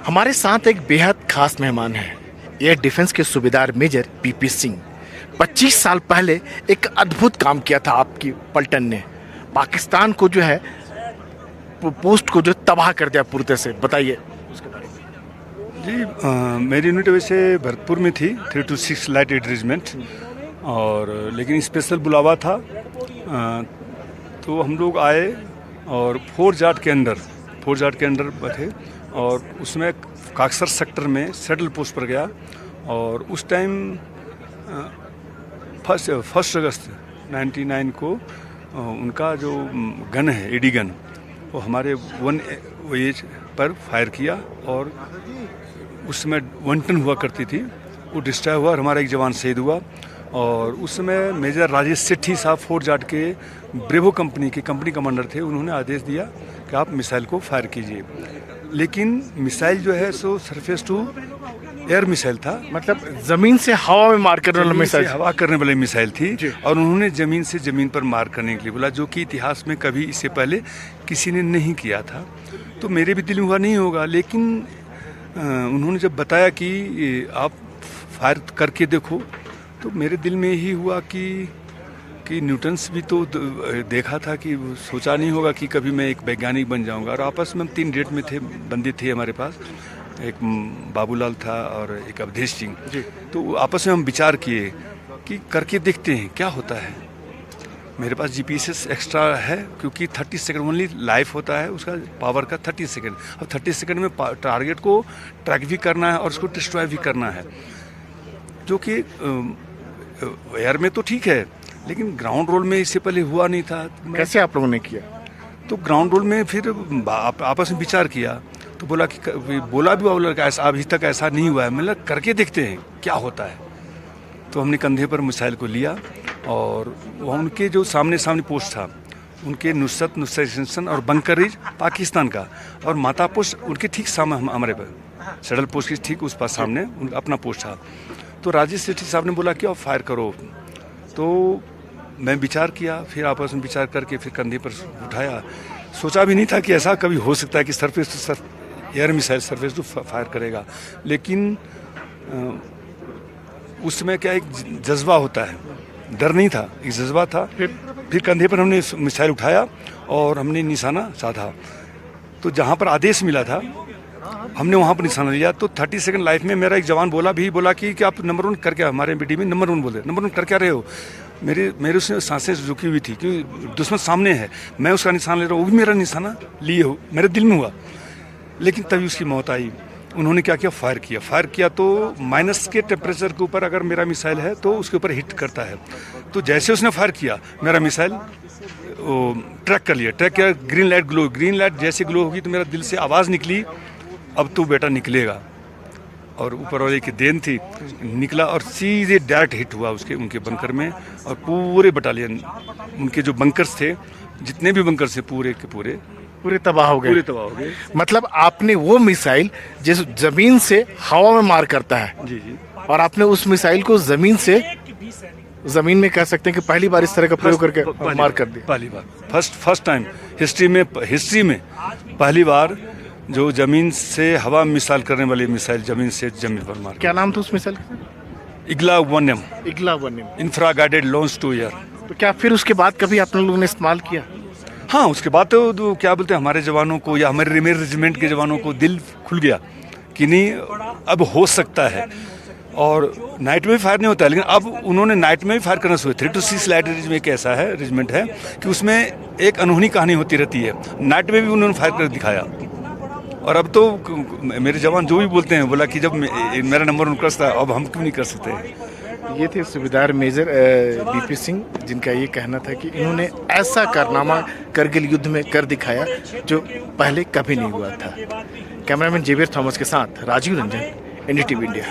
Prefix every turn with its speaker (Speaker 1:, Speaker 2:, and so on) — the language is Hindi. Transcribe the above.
Speaker 1: हमारे साथ एक बेहद खास मेहमान है। एयर डिफेंस के सूबेदार मेजर पीपी सिंह। 25 साल पहले एक अद्भुत काम किया था आपकी पलटन ने। पाकिस्तान को जो है पोस्ट को जो तबाह कर दिया पूरी तरह से। बताइए उसके बारे में।
Speaker 2: जी, मेरी यूनिट वैसे भरतपुर में थी, 326 लाइट एड रेजिमेंट, और लेकिन स्पेशल बुलावा था। तो हम लोग आए और फोर जाट के अंडर थे, और उसमें काकसर सेक्टर में सेटल पोस्ट पर गया। और उस टाइम 1 अगस्त 99 को उनका जो गन है, एडी गन, वो हमारे 1 एज पर फायर किया, और उसमें 1 टन हुआ करती थी, वो डिस्ट्रॉय हुआ और हमारा एक जवान शहीद हुआ। और उस समय मेजर राजेश सेठी साहब फोर जाट के ब्रेवो कंपनी के कंपनी कमांडर थे। उन्होंने आदेश दिया कि आप मिसाइल को फायर कीजिए, लेकिन मिसाइल जो है सो सरफेस टू एयर मिसाइल था,
Speaker 1: मतलब जमीन से हवा में मार करने वाला मिसाइल,
Speaker 2: हवा करने वाली मिसाइल थी। और उन्होंने जमीन से जमीन पर मार करने के लिए बोला, जो कि इतिहास में कभी इससे पहले किसी ने नहीं किया था। तो मेरे भी दिल में हुआ नहीं होगा, लेकिन उन्होंने जब बताया कि आप फायर करके देखो, तो मेरे दिल में यही हुआ कि न्यूटन्स भी तो देखा था, कि सोचा नहीं होगा कि कभी मैं एक वैज्ञानिक बन जाऊंगा। और आपस में हम 3 डेट में थे, बंदी थे हमारे पास, एक बाबूलाल था और एक अवधेश सिंह। तो आपस में हम विचार किए कि करके देखते हैं क्या होता है। मेरे पास जीपीएस एक्स्ट्रा है, क्योंकि 30 सेकंड ओनली लाइफ होता है उसका, पावर का 30 सेकंड। अब 30 सेकंड में टारगेट को ट्रैक भी करना है और उसको डिस्ट्रॉय भी करना है, जो कि एयर में तो ठीक है, लेकिन ग्राउंड रोल में इससे पहले हुआ नहीं था।
Speaker 1: कैसे आप लोगों ने किया?
Speaker 2: तो ग्राउंड रोल में फिर आपस में विचार किया, तो बोला भी हुआ लड़का, ऐसा अभी तक ऐसा नहीं हुआ है, मतलब करके देखते हैं क्या होता है। तो हमने कंधे पर मिसाइल को लिया, और वहाँ उनके जो सामने पोस्ट था, उनके नुसरत एक्सटेंशन और बंकर रिज पाकिस्तान का, और माता पोस्ट उनके ठीक सामने हमारे पर, सडल पोस्ट के ठीक उस पास सामने अपना पोस्ट था। तो राजेश सेठी साहब ने बोला कि आप फायर करो। तो मैं विचार किया, फिर आपस में विचार करके फिर कंधे पर उठाया। सोचा भी नहीं था कि ऐसा कभी हो सकता है कि surface to air missile surface to fire करेगा, लेकिन उसमें क्या एक जज्बा होता है, डर नहीं था, एक जज्बा था। फिर कंधे पर हमने मिसाइल उठाया और हमने निशाना साधा। तो जहाँ पर आदेश मिला था हमने वहाँ पर निशाना लिया। तो 30 सेकंड लाइफ में मेरा एक जवान बोला कि आप नंबर 1 कर क्या, हमारे बेटी में नंबर 1 बोले, नंबर 1 कर क्या रहे हो। मेरे उसमें सांसें झुकी हुई थी, क्योंकि दुश्मन सामने है, मैं उसका निशान ले रहा हूँ, वो भी मेरा निशाना लिए हो, मेरे दिल में हुआ। लेकिन तभी उसकी मौत आई। उन्होंने क्या किया, फायर किया तो माइनस के टेम्परेचर के ऊपर अगर मेरा मिसाइल है तो उसके ऊपर हिट करता है। तो जैसे उसने फायर किया, मेरा मिसाइल ट्रैक किया, ग्रीन लाइट जैसे ग्लो होगी तो मेरा दिल से आवाज़ निकली, अब तो बेटा निकलेगा। और ऊपर वाले की देन थी, निकला और सीधे डायरेक्ट हिट हुआ उनके बंकर में। और पूरे बटालियन, उनके जो बंकर्स थे, जितने भी बंकर्स थे, पूरे
Speaker 1: तबाह हो गए। मतलब आपने वो मिसाइल जिस जमीन से हवा में मार करता है,
Speaker 2: जी,
Speaker 1: और आपने उस मिसाइल को जमीन में कह सकते हैं कि पहली बार इस तरह का प्रयोग करके मार कर दिया।
Speaker 2: पहली बार, फर्स्ट टाइम हिस्ट्री में पहली बार जो जमीन से हवा मिसाइल करने वाली मिसाइल जमीन से जमीन पर मार।
Speaker 1: क्या नाम था उस मिसाइल का?
Speaker 2: Igla 1M infra guided launch to air.
Speaker 1: तो क्या फिर उसके बाद कभी आप लोगों ने इस्तेमाल किया?
Speaker 2: हाँ, उसके बाद तो क्या बोलते हैं, हमारे जवानों को या मेरे रेजिमेंट के जवानों को दिल खुल गया कि नहीं, अब हो सकता है। और नाइट में भी फायर नहीं होता है, लेकिन अब उन्होंने नाइट में भी फायर करना शुरू। 326 लाइट रेजिमेंट एक ऐसा है रेजिमेंट है कि उसमें एक अनहोनी कहानी होती रहती है। नाइट में भी उन्होंने फायर कर दिखाया। और अब तो मेरे जवान जो भी बोलते हैं, बोला कि जब मेरा नंबर 1 करता है, अब हम क्यों नहीं कर सकते।
Speaker 1: ये थे सूबेदार मेजर बीपी सिंह, जिनका ये कहना था कि इन्होंने ऐसा कारनामा करगिल युद्ध में कर दिखाया जो पहले कभी नहीं हुआ था। कैमरामैन जेवियर थॉमस के साथ राजीव रंजन, एनडीटीवी इंडिया।